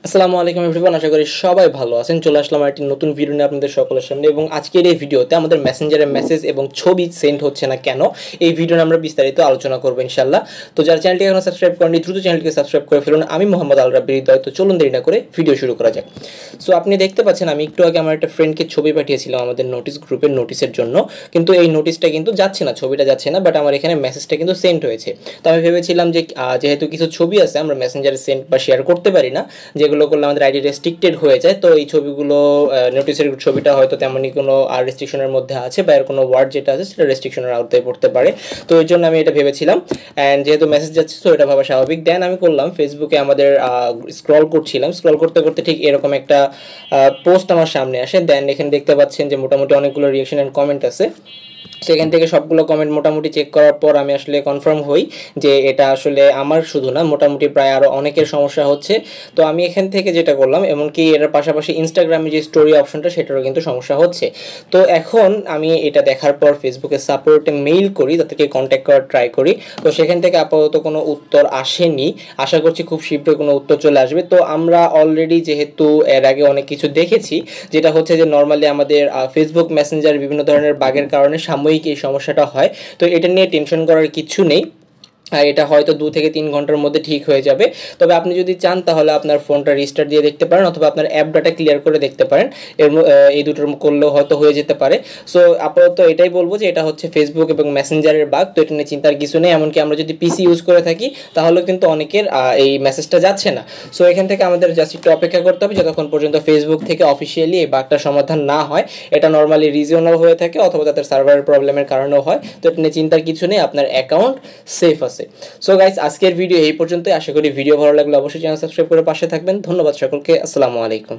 আসসালামু আলাইকুম এভরিওয়ান, আশা করি সবাই ভালো আছেন। চলে আসলাম একটি নতুন ভিডিও নিয়ে আপনাদের সকলের সামনে। এবং আজকের এই ভিডিওতে আমাদের মেসেঞ্জারে মেসেজ এবং ছবি সেন্ড হচ্ছে না কেন, এই ভিডিও আমরা বিস্তারিত আলোচনা করবো ইনশাল্লাহ। তো যারা চ্যানেলটি এখনো সাবস্ক্রাইব করেনি দ্রুত চ্যানেলটিকে সাবস্ক্রাইব করে ফেলুন। আমি মোহাম্মদ আল রাব্বির হৃদয়। তো চলুন দেরি না করে ভিডিও শুরু করা যাক। সো আপনি দেখতে পাচ্ছেন আমি একটু আগে আমার একটা ফ্রেন্ডকে ছবি পাঠিয়েছিলাম আমাদের নোটিস গ্রুপের নোটিসের জন্য, কিন্তু এই নোটিসটা কিন্তু যাচ্ছে না, ছবিটা যাচ্ছে না, বাট আমার এখানে মেসেজটা কিন্তু সেন্ড হয়েছে। তো আমি ভেবেছিলাম যে যেহেতু কিছু ছবি আছে আমরা মেসেঞ্জারে সেন্ড বা শেয়ার করতে পারি না, যেগুলো করলে আমাদের আইডি রেস্ট্রিক্টেড হয়ে যায়, তো এই ছবিগুলো নোটিসের ছবিটা হয়তো তেমনই কোনো আর রেস্ট্রিকশনের মধ্যে আছে বা এর কোনো ওয়ার্ড যেটা আছে সেটা রেস্ট্রিকশনের আওতায় পড়তে পারে। তো ওই জন্য আমি এটা ভেবেছিলাম, অ্যান্ড যেহেতু মেসেজ যাচ্ছে তো এটা ভাবা স্বাভাবিক। দেন আমি করলাম ফেসবুকে আমাদের স্ক্রল করছিলাম, স্ক্রল করতে করতে ঠিক এরকম একটা পোস্ট আমার সামনে আসে। দেন এখানে দেখতে পাচ্ছেন যে মোটামুটি অনেকগুলো রিয়াকশন অ্যান্ড কমেন্ট আছে। সেখান থেকে সবগুলো কমেন্ট মোটামুটি চেক করার পর আমি আসলে কনফার্ম হই যে এটা আসলে আমার শুধু না, মোটামুটি প্রায় আরও অনেকের সমস্যা হচ্ছে। তো আমি এখান থেকে যেটা করলাম, এমনকি এর পাশাপাশি ইনস্টাগ্রামে যে স্টোরি অপশনটা সেটারও কিন্তু সমস্যা হচ্ছে। তো এখন আমি এটা দেখার পর ফেসবুকে সাপোর্টে মেইল করি, তাদেরকে কন্ট্যাক্ট করার ট্রাই করি। তো সেখান থেকে আপাতত কোনো উত্তর আসেনি, আশা করছি খুব শীঘ্রই কোনো উত্তর চলে আসবে। তো আমরা অলরেডি যেহেতু এর আগে অনেক কিছু দেখেছি, যেটা হচ্ছে যে নর্মালি আমাদের ফেসবুক মেসেঞ্জার বিভিন্ন ধরনের বাগের কারণে সাময়িক এই সমস্যাটা হয়। তো এটা নিয়ে টেনশন করার কিছু নেই, আর এটা হয়তো 2 থেকে 3 ঘন্টার মধ্যে ঠিক হয়ে যাবে। তবে আপনি যদি চান তাহলে আপনার ফোনটা রিস্টার্ট দিয়ে দেখতে পারেন, অথবা আপনার অ্যাপ ডাটা ক্লিয়ার করে দেখতে পারেন। এই দুটোর করলেও হয়তো হয়ে যেতে পারে। সো আপাতত এটাই বলবো যে এটা হচ্ছে ফেসবুক এবং মেসেঞ্জারের বাগ, তো এটা নিয়ে চিন্তার কিছু নেই। এমনকি আমরা যদি পিসি ইউজ করে থাকি তাহলেও কিন্তু অনেকের এই মেসেজটা যাচ্ছে না। সো এখান থেকে আমাদের জাস্ট একটু অপেক্ষা করতে হবে যতক্ষণ পর্যন্ত ফেসবুক থেকে অফিসিয়ালি এই বাগটার সমাধান না হয়। এটা নর্মালি রিজিওনাল হয়ে থাকে অথবা তাদের সার্ভারের প্রবলেমের কারণেও হয়। তো এটা নিয়ে চিন্তার কিছু নেই, আপনার অ্যাকাউন্ট সেফ আছে। সো গাইস, আজকের ভিডিও এই পর্যন্তই। আশা করি ভিডিও ভালো লাগলে অবশ্যই চ্যানেল সাবস্ক্রাইব করে পাশে থাকবেন। ধন্যবাদ সকলকে। আসসালামু আলাইকুম।